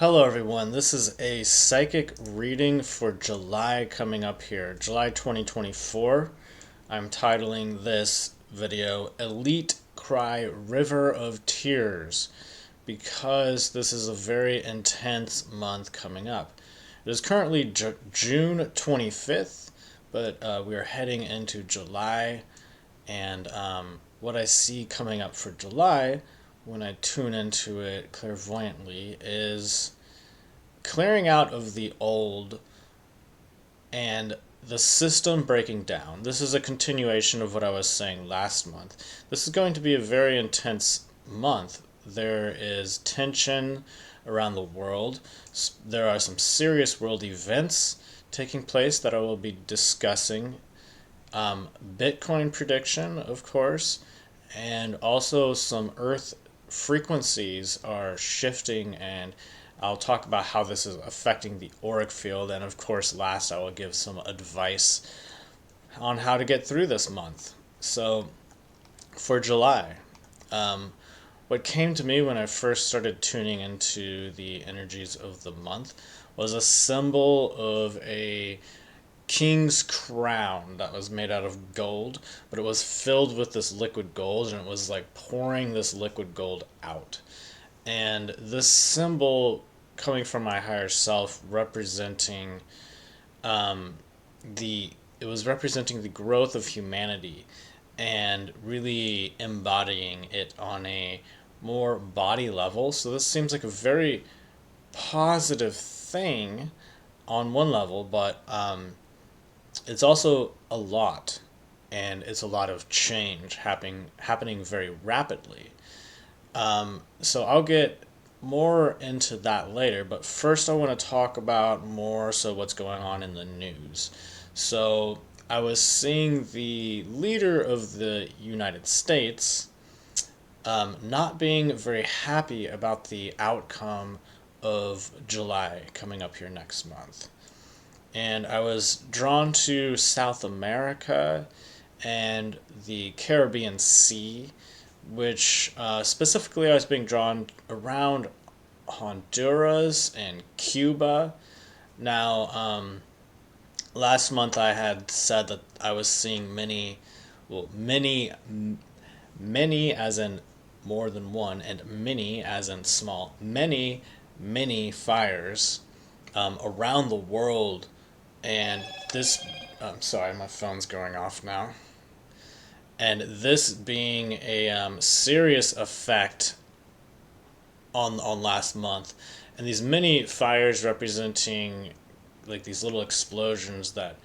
Hello everyone, this is a psychic reading for July coming up here, July 2024. I'm titling this video Elite Cry River of Tears because this is a very intense month coming up. It is currently June 25th, but we are heading into July, and what I see coming up for July when I tune into it clairvoyantly is clearing out of the old and the system breaking down. This is a continuation of what I was saying last month. This is going to be a very intense month. There is tension around the world. There are some serious world events taking place that I will be discussing. Bitcoin prediction, of course, and also some Earth frequencies are shifting, and I'll talk about how this is affecting the auric field, and of course last I will give some advice on how to get through this month. So for July, what came to me when I first started tuning into the energies of the month was a symbol of a king's crown that was made out of gold, but it was filled with this liquid gold, and it was like pouring this liquid gold out. And this symbol coming from my higher self representing the it was representing the growth of humanity and really embodying it on a more body level. So this seems like a very positive thing on one level, but it's also a lot, and it's a lot of change happening very rapidly. So I'll get more into that later, but first I want to talk about more so what's going on in the news. So I was seeing the leader of the United States not being very happy about the outcome of July coming up here next month. And I was drawn to South America and the Caribbean Sea, which specifically I was being drawn around Honduras and Cuba. Now, last month I had said that I was seeing many as in more than one, and many as in small, many fires around the world. And this, I'm sorry, my phone's going off now. And this being a serious effect on last month, and these many fires representing like these little explosions that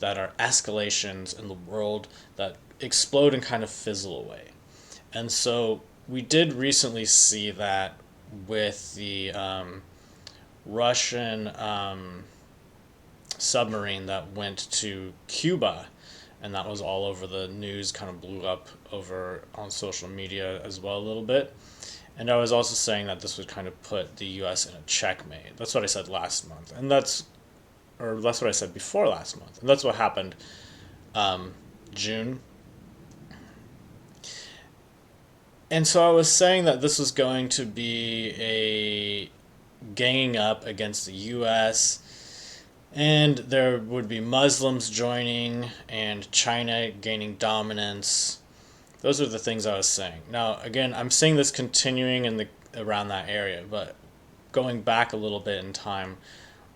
are escalations in the world that explode and kind of fizzle away. And so we did recently see that with the Russian submarine that went to Cuba, and that was all over the news, kind of blew up over on social media as well a little bit. And I was also saying that this would kind of put the U.S. in a checkmate. That's what I said last month, and that's what I said before last month, and that's what happened June. And so I was saying that this was going to be a ganging up against the U.S., and there would be Muslims joining and China gaining dominance. Those are the things I was saying. Now, again, I'm seeing this continuing in the around that area, but going back a little bit in time,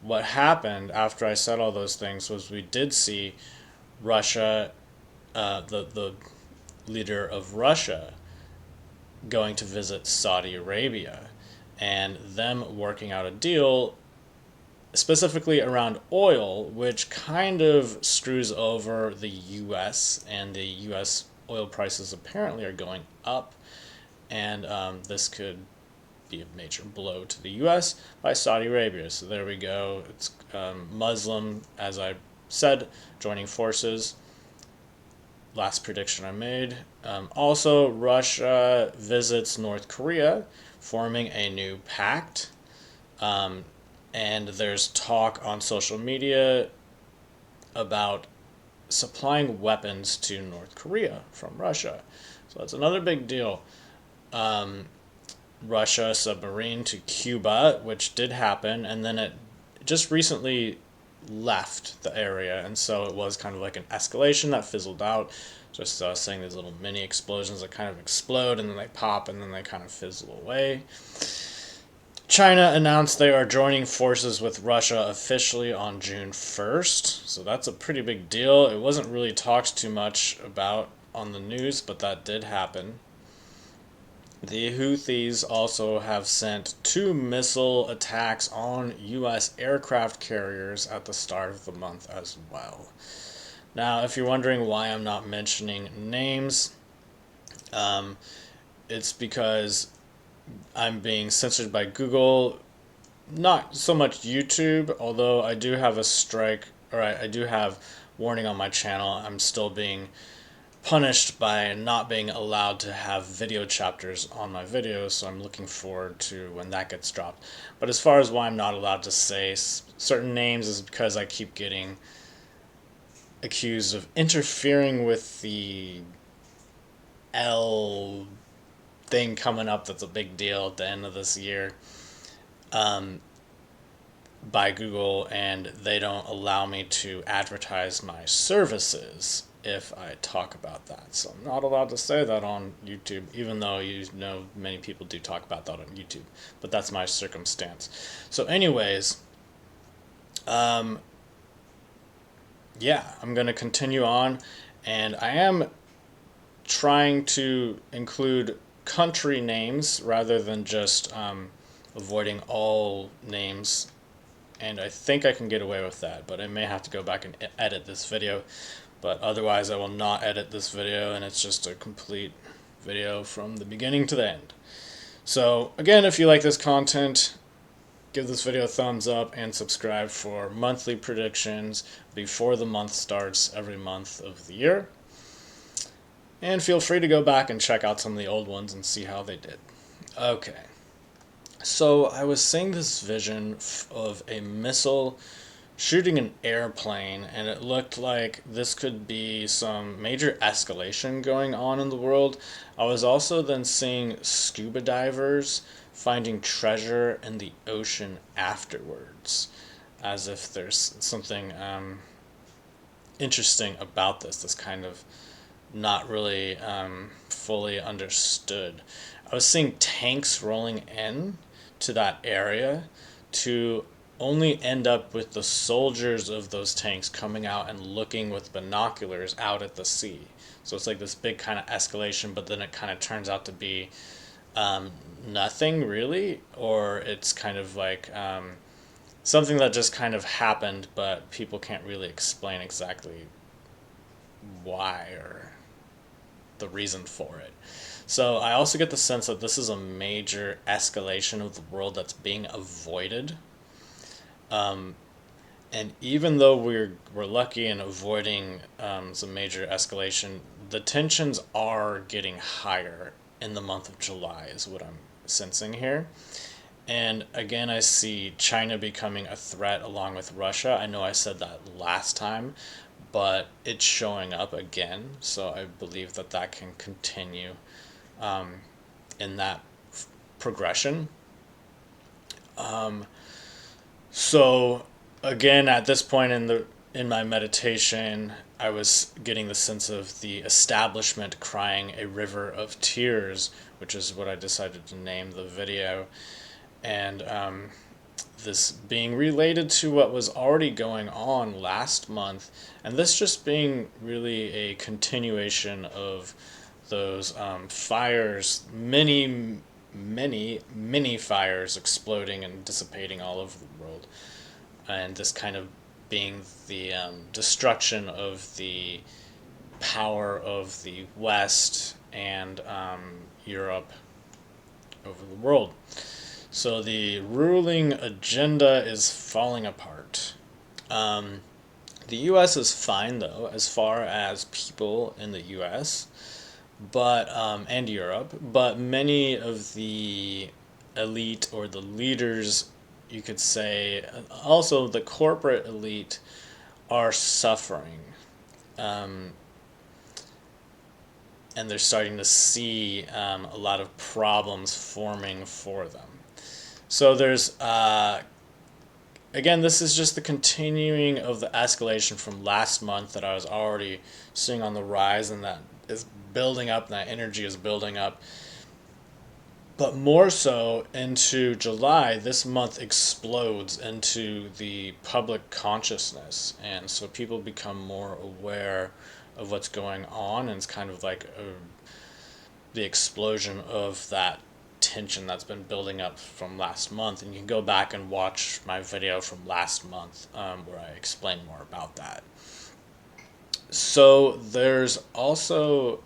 what happened after I said all those things was we did see Russia, the leader of Russia, going to visit Saudi Arabia, and them working out a deal specifically around oil, which kind of screws over the U.S., and the U.S. oil prices apparently are going up, and this could be a major blow to the U.S. by Saudi Arabia. So there we go. It's Muslim, as I said, joining forces. Last prediction I made. Also, Russia visits North Korea, forming a new pact. And there's talk on social media about supplying weapons to North Korea from Russia. So that's another big deal. Russia submarine to Cuba, which did happen, and then it just recently left the area, and so it was kind of like an escalation that fizzled out. Just saying these little mini explosions that kind of explode and then they pop and then they kind of fizzle away. China announced they are joining forces with Russia officially on June 1st, so that's a pretty big deal. It wasn't really talked too much about on the news, but that did happen. The Houthis also have sent 2 missile attacks on U.S. aircraft carriers at the start of the month as well. Now, if you're wondering why I'm not mentioning names, it's because I'm being censored by Google. Not so much YouTube, although I do have a strike, or I do have warning on my channel. I'm still being punished by not being allowed to have video chapters on my videos, so I'm looking forward to when that gets dropped. But as far as why I'm not allowed to say certain names is because I keep getting accused of interfering with the L thing coming up that's a big deal at the end of this year by Google, and they don't allow me to advertise my services if I talk about that. So I'm not allowed to say that on YouTube, even though many people do talk about that on YouTube. But that's my circumstance. So anyways, yeah, I'm going to continue on, and I am trying to include country names rather than just avoiding all names, and I think I can get away with that, but I may have to go back and edit this video. But otherwise I will not edit this video, and it's just a complete video from the beginning to the end. So again, if you like this content, give this video a thumbs up and subscribe for monthly predictions before the month starts every month of the year. And feel free to go back and check out some of the old ones and see how they did. Okay. So I was seeing this vision of a missile shooting an airplane, and it looked like this could be some major escalation going on in the world. I was also then seeing scuba divers finding treasure in the ocean afterwards, as if there's something interesting about this kind of not really fully understood. I was seeing tanks rolling in to that area to only end up with the soldiers of those tanks coming out and looking with binoculars out at the sea. So it's like this big kind of escalation, but then it kind of turns out to be nothing really, or it's kind of like something that just kind of happened, but people can't really explain exactly why or the reason for it. So I also get the sense that this is a major escalation of the world that's being avoided. And even though we're lucky in avoiding some major escalation, the tensions are getting higher in the month of July is what I'm sensing here. And again, I see China becoming a threat along with Russia. I know I said that last time, but it's showing up again. So I believe that that can continue in that progression. So again, at this point in my meditation, I was getting the sense of the establishment crying a river of tears, which is what I decided to name the video. And this being related to what was already going on last month, and this just being really a continuation of those fires, many fires exploding and dissipating all over the world, and this kind of being the destruction of the power of the West and Europe over the world. So the ruling agenda is falling apart. The U.S. is fine though, as far as people in the U.S., but and Europe, but many of the elite or the leaders, you could say, also the corporate elite, are suffering. and they're starting to see a lot of problems forming for them. So there's again, this is just the continuing of the escalation from last month that I was already seeing on the rise, and that is building up, and that energy is building up. But more so into July, this month explodes into the public consciousness. And so people become more aware of what's going on, and it's kind of like the explosion of that tension that's been building up from last month. And you can go back and watch my video from last month where I explain more about that. So there's also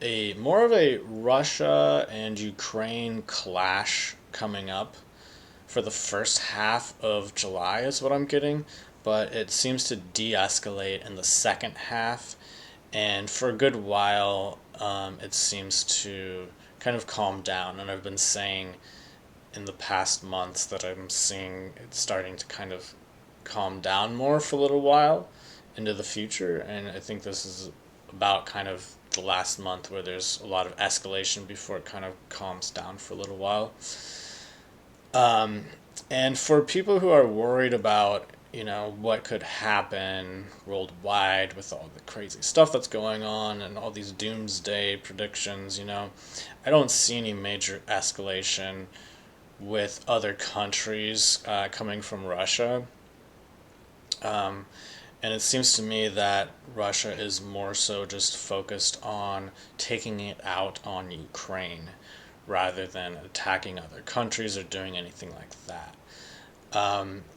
a more of a Russia and Ukraine clash coming up for the first half of July is what I'm getting, but it seems to de-escalate in the second half, and for a good while it seems to kind of calm down. And I've been saying in the past months that I'm seeing it starting to kind of calm down more for a little while into the future, and I think this is about kind of the last month where there's a lot of escalation before it kind of calms down for a little while. And for people who are worried about, what could happen worldwide with all the crazy stuff that's going on and all these doomsday predictions, I don't see any major escalation with other countries coming from Russia. And it seems to me that Russia is more so just focused on taking it out on Ukraine rather than attacking other countries or doing anything like that.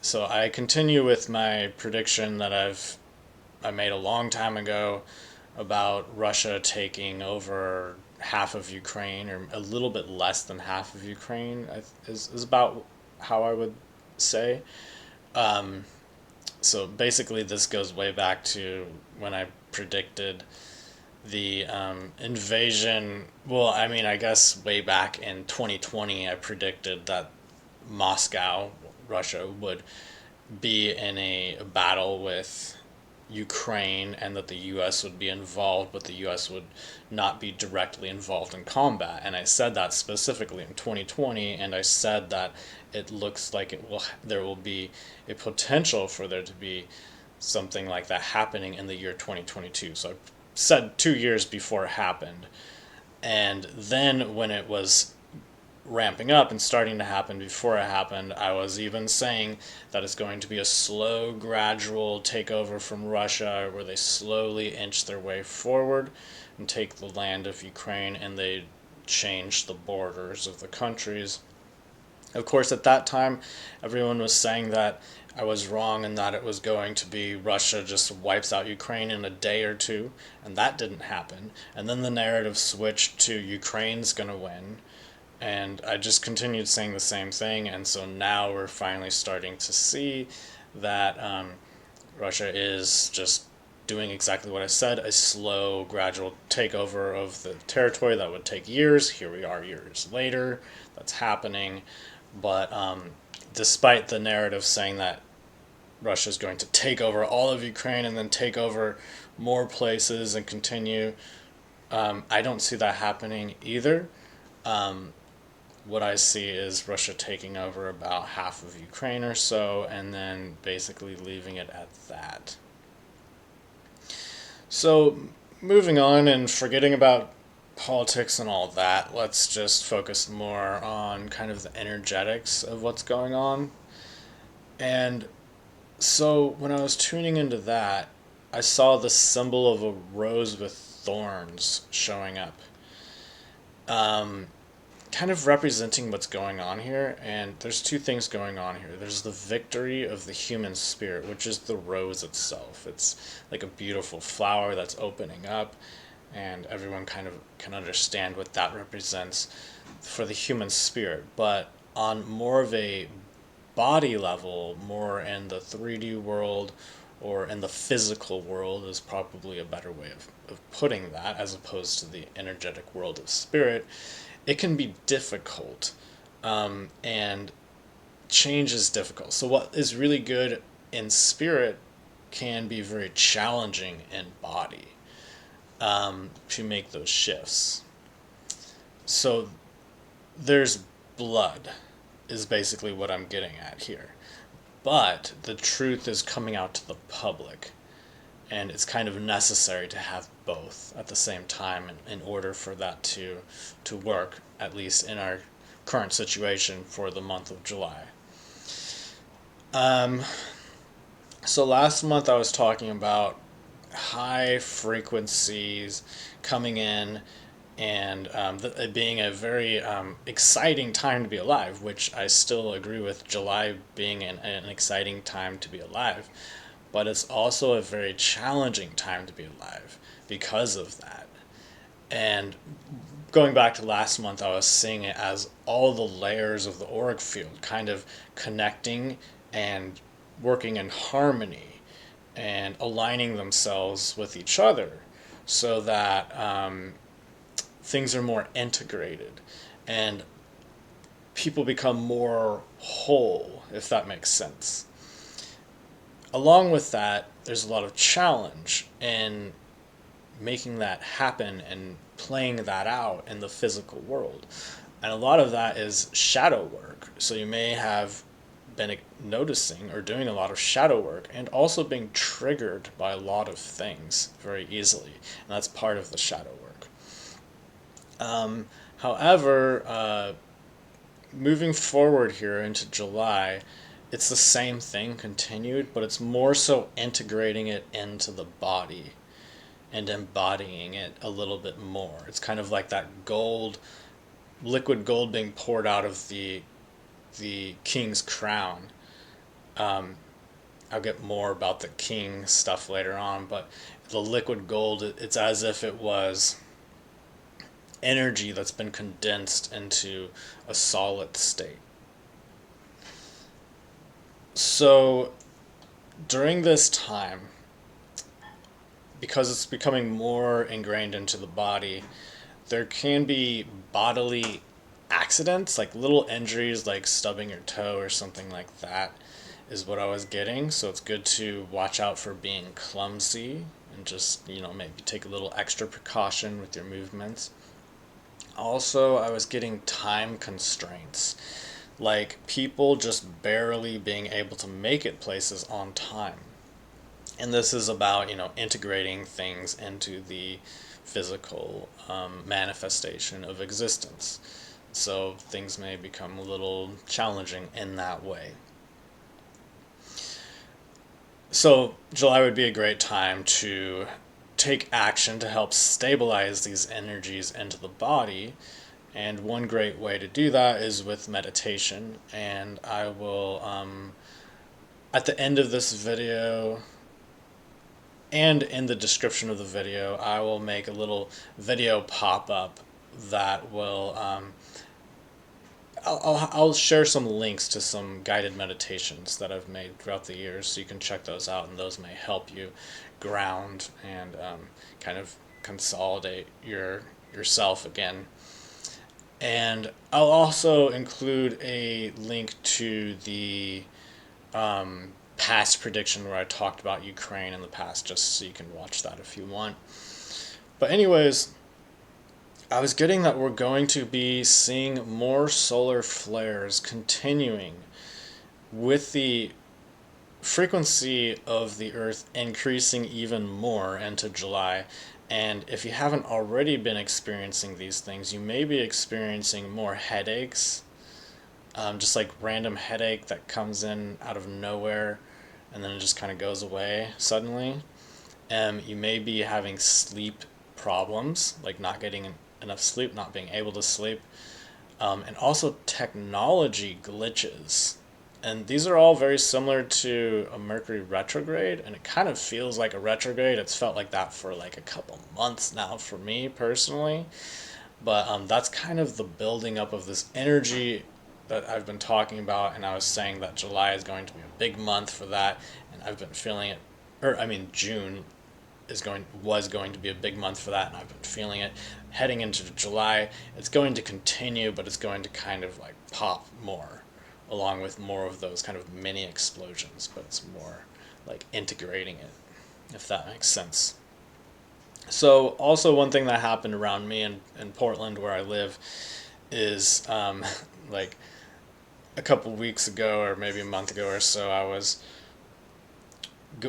So I continue with my prediction that I made a long time ago about Russia taking over half of Ukraine, or a little bit less than half of Ukraine is about how I would say. So basically, this goes way back to when I predicted the invasion. Well, I mean, I guess way back in 2020, I predicted that Moscow, Russia, would be in a battle with Ukraine, and that the U.S. would be involved, but the U.S. would not be directly involved in combat. And I said that specifically in 2020, and I said that it looks like there will be a potential for there to be something like that happening in the year 2022. So I said 2 years before it happened, and then when it was ramping up and starting to happen before it happened, I was even saying that it's going to be a slow, gradual takeover from Russia, where they slowly inch their way forward and take the land of Ukraine, and they change the borders of the countries. Of course, at that time, everyone was saying that I was wrong and that it was going to be Russia just wipes out Ukraine in a day or two, and that didn't happen. And then the narrative switched to Ukraine's going to win, and I just continued saying the same thing. And so now we're finally starting to see that Russia is just doing exactly what I said, a slow, gradual takeover of the territory that would take years. Here we are years later. That's happening. But despite the narrative saying that Russia is going to take over all of Ukraine and then take over more places and continue, I don't see that happening either. What I see is Russia taking over about half of Ukraine or so, and then basically leaving it at that. So, moving on and forgetting about politics and all that, let's just focus more on kind of the energetics of what's going on. And so, when I was tuning into that, I saw the symbol of a rose with thorns showing up. Kind of representing what's going on here, and there's two things going on here. There's the victory of the human spirit, which is the rose itself. It's like a beautiful flower that's opening up, and everyone kind of can understand what that represents for the human spirit. But on more of a body level, more in the 3D world or in the physical world is probably a better way of putting that, as opposed to the energetic world of spirit. It can be difficult, and change is difficult. So what is really good in spirit can be very challenging in body. to make those shifts. So there's blood, is basically what I'm getting at here. But the truth is coming out to the public, and it's kind of necessary to have both at the same time in order for that to work, at least in our current situation for the month of July. So last month I was talking about high frequencies coming in, and it being a very exciting time to be alive, which I still agree with July being an exciting time to be alive. But it's also a very challenging time to be alive because of that. And going back to last month, I was seeing it as all the layers of the auric field kind of connecting and working in harmony and aligning themselves with each other so that things are more integrated and people become more whole, if that makes sense. Along with that, there's a lot of challenge in making that happen and playing that out in the physical world. And a lot of that is shadow work. So you may have been noticing or doing a lot of shadow work and also being triggered by a lot of things very easily. And that's part of the shadow work. However, moving forward here into July, it's the same thing continued, but it's more so integrating it into the body and embodying it a little bit more. It's kind of like that gold, liquid gold being poured out of the king's crown. I'll get more about the king stuff later on, but the liquid gold, it's as if it was energy that's been condensed into a solid state. So during this time, because it's becoming more ingrained into the body, there can be bodily accidents, like little injuries like stubbing your toe or something like that is what I was getting. So it's good to watch out for being clumsy and just, maybe take a little extra precaution with your movements. Also, I was getting time constraints, like people just barely being able to make it places on time. And this is about, integrating things into the physical manifestation of existence. So things may become a little challenging in that way. So July would be a great time to take action to help stabilize these energies into the body. And one great way to do that is with meditation. And I will, at the end of this video, and in the description of the video, I will make a little video pop-up that will, I'll share some links to some guided meditations that I've made throughout the years, so you can check those out, and those may help you ground and kind of consolidate yourself again. And I'll also include a link to the past prediction where I talked about Ukraine in the past, just so you can watch that if you want. But anyways, I was getting that we're going to be seeing more solar flares continuing with the frequency of the Earth increasing even more into July. And if you haven't already been experiencing these things, you may be experiencing more headaches, just like random headache that comes in out of nowhere and then it just kind of goes away suddenly. You may be having sleep problems, like not getting enough sleep, not being able to sleep, and also technology glitches. And these are all very similar to a Mercury retrograde, and it kind of feels like a retrograde. It's felt like that for like a couple months now for me personally. But that's kind of the building up of this energy that I've been talking about, and I was saying that July is going to be a big month for that, and I've been feeling it, June was going to be a big month for that, and I've been feeling it heading into July. It's going to continue, but it's going to kind of like pop more, along with more of those kind of mini explosions, but it's more like integrating it, if that makes sense. So also one thing that happened around me in Portland where I live is like a couple weeks ago or maybe a month ago or so, I was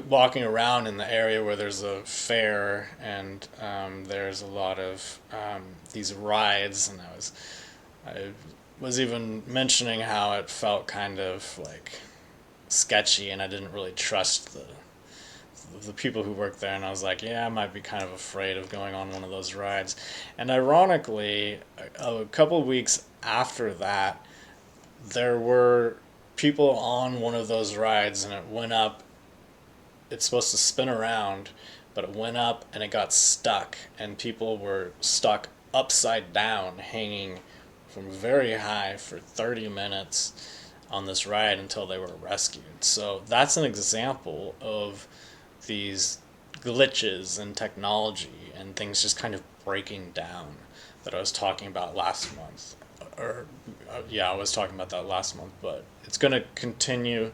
walking around in the area where there's a fair and there's a lot of these rides, and I was even mentioning how it felt kind of like sketchy, and I didn't really trust the people who work there, and I was like, yeah, I might be kind of afraid of going on one of those rides. And ironically, a couple of weeks after that, there were people on one of those rides, and it went up. It's supposed to spin around, but it went up and it got stuck, and people were stuck upside down, hanging from very high for 30 minutes on this ride until they were rescued. So that's an example of these glitches in technology and things just kind of breaking down that I was talking about last month. Or, yeah, I was talking about that last month, but it's going to continue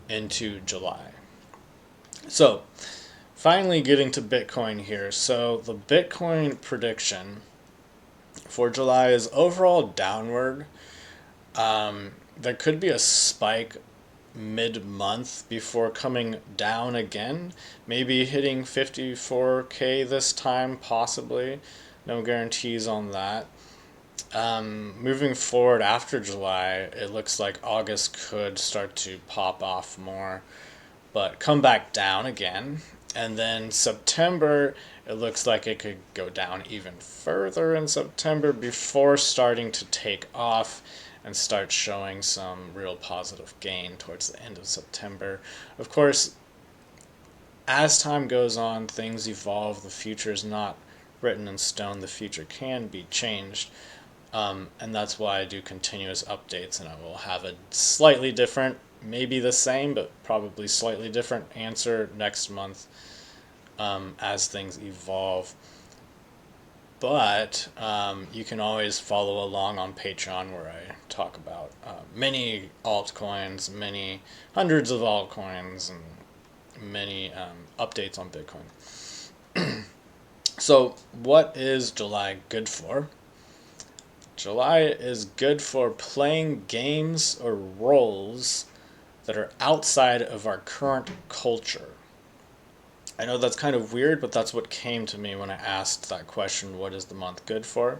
into July. So, finally getting to Bitcoin here. So, the Bitcoin prediction for July is overall downward. There could be a spike mid-month before coming down again, maybe hitting 54K this time, possibly. No guarantees on that. Moving forward after July, it looks like August could start to pop off more, but come back down again. And then September, it looks like it could go down even further in September before starting to take off and start showing some real positive gain towards the end of September. Of course, as time goes on, things evolve. The future is not written in stone. The future can be changed. And that's why I do continuous updates, and I will have a slightly different, maybe the same, but probably slightly different answer next month as things evolve. But you can always follow along on Patreon, where I talk about many altcoins, many hundreds of altcoins, and many updates on Bitcoin. So what is July good for? July is good for playing games or roles that are outside of our current culture. I know that's kind of weird, but that's what came to me when I asked that question, what is the month good for?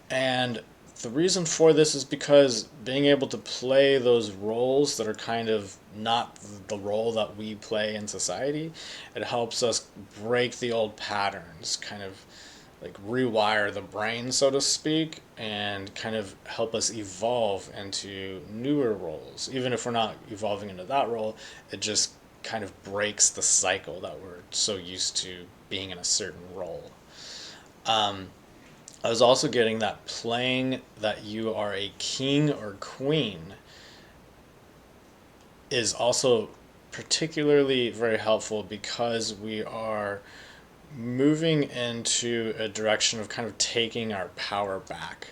And the reason for this is because being able to play those roles that are kind of not the role that we play in society, it helps us break the old patterns, kind of like rewire the brain, so to speak, and kind of help us evolve into newer roles. Even if we're not evolving into that role, it just kind of breaks the cycle that we're so used to being in a certain role. I was also getting that playing that you are a king or queen is also particularly very helpful because we are moving into a direction of kind of taking our power back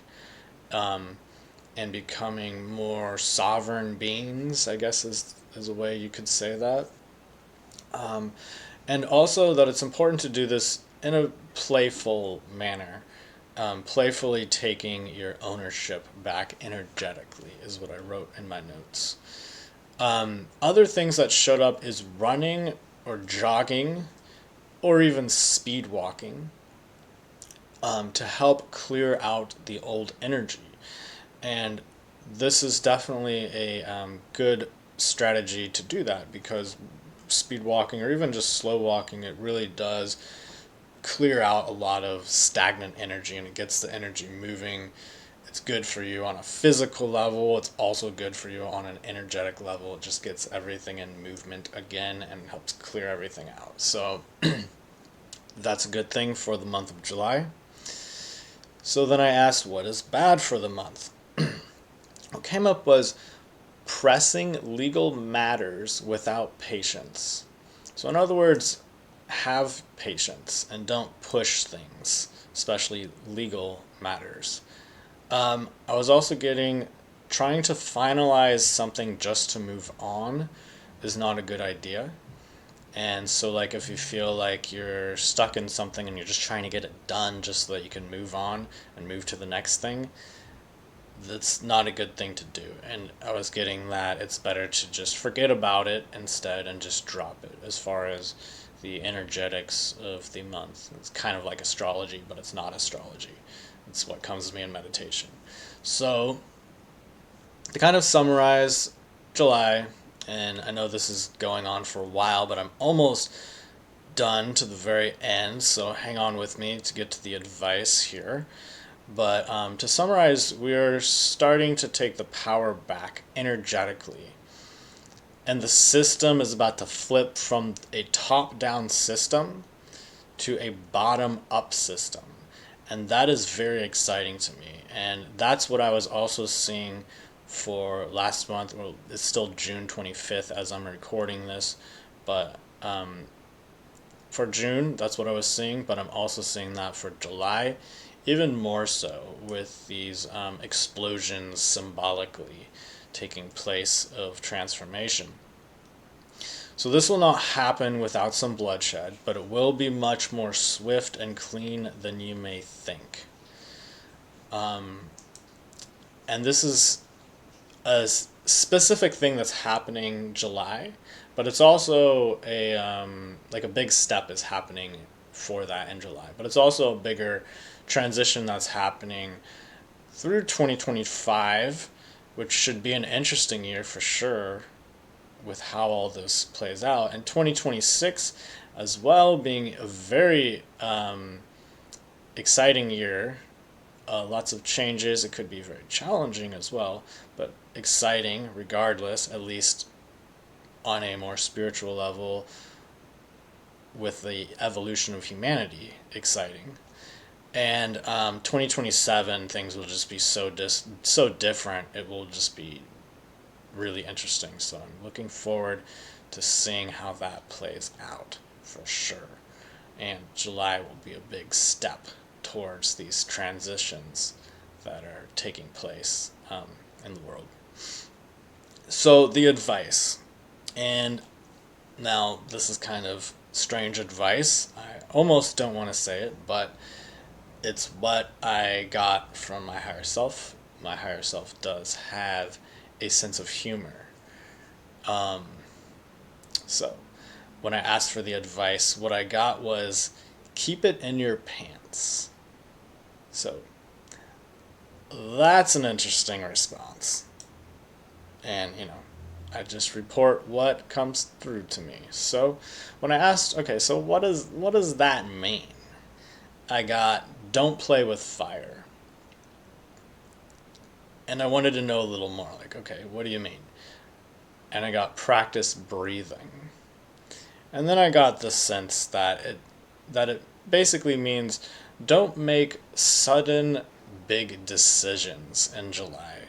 and becoming more sovereign beings, I guess is a way you could say that. And also that it's important to do this in a playful manner. Playfully taking your ownership back energetically is what I wrote in my notes. Other things that showed up is running or jogging or even speed walking to help clear out the old energy. And this is definitely a good strategy to do that, because speed walking or even just slow walking, it really does clear out a lot of stagnant energy, and it gets the energy moving. It's good for you on a physical level. It's also good for you on an energetic level. It just gets everything in movement again and helps clear everything out. So that's a good thing for the month of July. So then I asked, what is bad for the month? What came up was pressing legal matters without patience. So in other words, have patience and don't push things, especially legal matters. I was also getting trying to finalize something just to move on is not a good idea. And so like if you feel like you're stuck in something and you're just trying to get it done just so that you can move on and move to the next thing, that's not a good thing to do. And I was getting that it's better to just forget about it instead and just drop it as far as the energetics of the month. It's kind of like astrology, but it's not astrology. It's what comes to me in meditation. So, to kind of summarize July, and I know this is going on for a while, but I'm almost done to the very end, so hang on with me to get to the advice here. But to summarize, we are starting to take the power back energetically. And the system is about to flip from a top-down system to a bottom-up system. And that is very exciting to me. And that's what I was also seeing for last month. Well, it's still June 25th as I'm recording this. But for June, that's what I was seeing. But I'm also seeing that for July, even more so with these explosions symbolically taking place of transformation. So this will not happen without some bloodshed, but it will be much more swift and clean than you may think. And this is a specific thing that's happening July, but it's also a like a big step is happening for that in July. But it's also a bigger transition that's happening through 2025, which should be an interesting year for sure with how all this plays out. And 2026 as well being a very exciting year. Lots of changes. It could be very challenging as well, but exciting regardless, at least on a more spiritual level with the evolution of humanity exciting. And 2027 things will just be so different. It will just be really interesting. So I'm looking forward to seeing how that plays out for sure. And July will be a big step towards these transitions that are taking place in the world. So the advice, and now this is kind of strange advice. I almost don't want to say it, but it's what I got from my higher self. My higher self does have a sense of humor. So when I asked for the advice, what I got was keep it in your pants. So that's an interesting response. And, I just report what comes through to me. So when I asked, okay, so what does that mean? I got don't play with fire. And I wanted to know a little more, like, okay, what do you mean? And I got practice breathing. And then I got the sense that it basically means don't make sudden big decisions in July.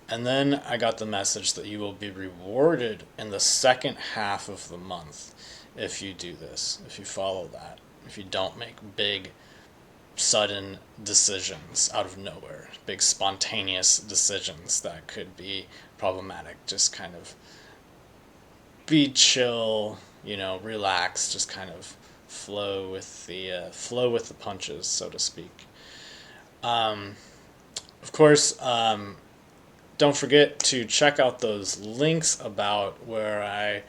And then I got the message that you will be rewarded in the second half of the month if you do this, if you follow that, if you don't make big sudden decisions out of nowhere, big spontaneous decisions that could be problematic. Just kind of be chill, relax, just kind of flow with the punches, so to speak. Of course, don't forget to check out those links about where I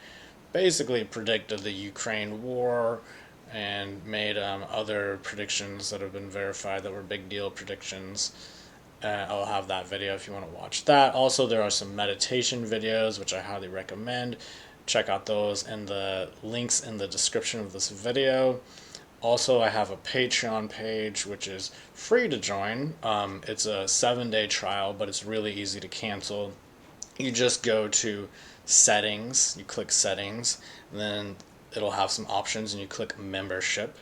basically predicted the Ukraine war and made other predictions that have been verified that were big deal predictions. I'll have that video if you want to watch that. Also, there are some meditation videos, which I highly recommend. Check out those and the links in the description of this video. Also, I have a Patreon page, which is free to join. It's a 7-day trial, but it's really easy to cancel. You just go to settings, you click settings, and then it'll have some options, and you click membership.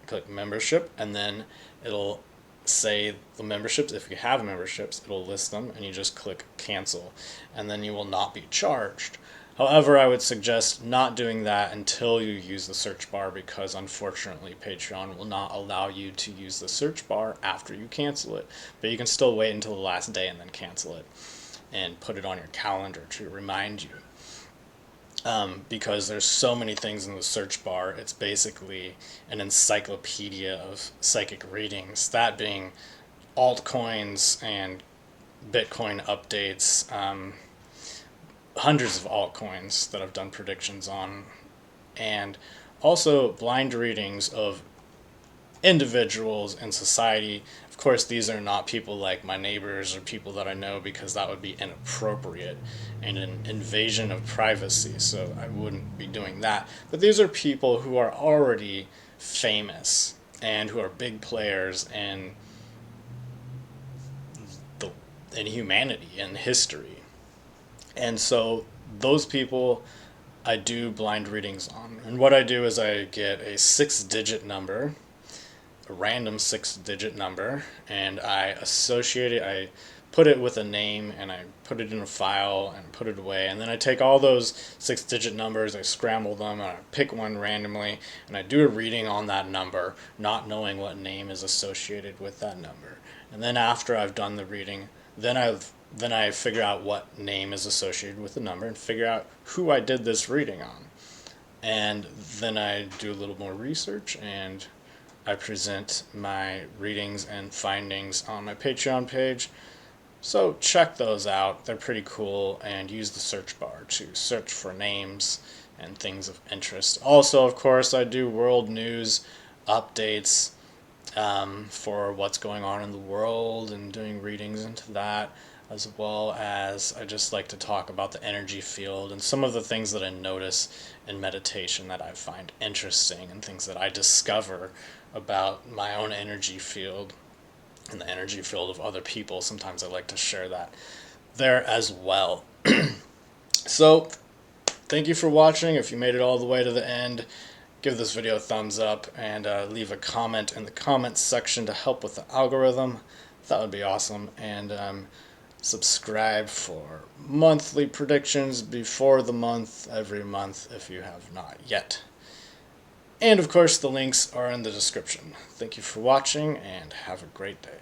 And then it'll say the memberships. If you have memberships, it'll list them, and you just click cancel, and then you will not be charged. However, I would suggest not doing that until you use the search bar, because unfortunately Patreon will not allow you to use the search bar after you cancel it. But you can still wait until the last day and then cancel it and put it on your calendar to remind you. because there's so many things in the search bar. It's basically an encyclopedia of psychic readings, that being altcoins and Bitcoin updates, hundreds of altcoins that I've done predictions on, and also blind readings of individuals in society. Of course, these are not people like my neighbors or people that I know, because that would be inappropriate and an invasion of privacy, so I wouldn't be doing that. But these are people who are already famous and who are big players the in humanity and history. And so those people I do blind readings on. And what I do is I get a 6-digit number, a random 6-digit number, and I associate it. I put it with a name, and I put it in a file and put it away. And then I take all those 6-digit numbers, I scramble them, and I pick one randomly, and I do a reading on that number, not knowing what name is associated with that number. And then after I've done the reading, then I figure out what name is associated with the number and figure out who I did this reading on. And then I do a little more research, and I present my readings and findings on my Patreon page. So check those out. They're pretty cool, and use the search bar to search for names and things of interest. Also, of course, I do world news updates for what's going on in the world, and doing readings into that, as well as I just like to talk about the energy field and some of the things that I notice in meditation that I find interesting, and things that I discover about my own energy field and the energy field of other people. Sometimes I like to share that there as well. So, thank you for watching. If you made it all the way to the end, give this video a thumbs up, and leave a comment in the comments section to help with the algorithm. That would be awesome. And subscribe for monthly predictions before the month, every month, if you have not yet. And of course, the links are in the description. Thank you for watching, and have a great day.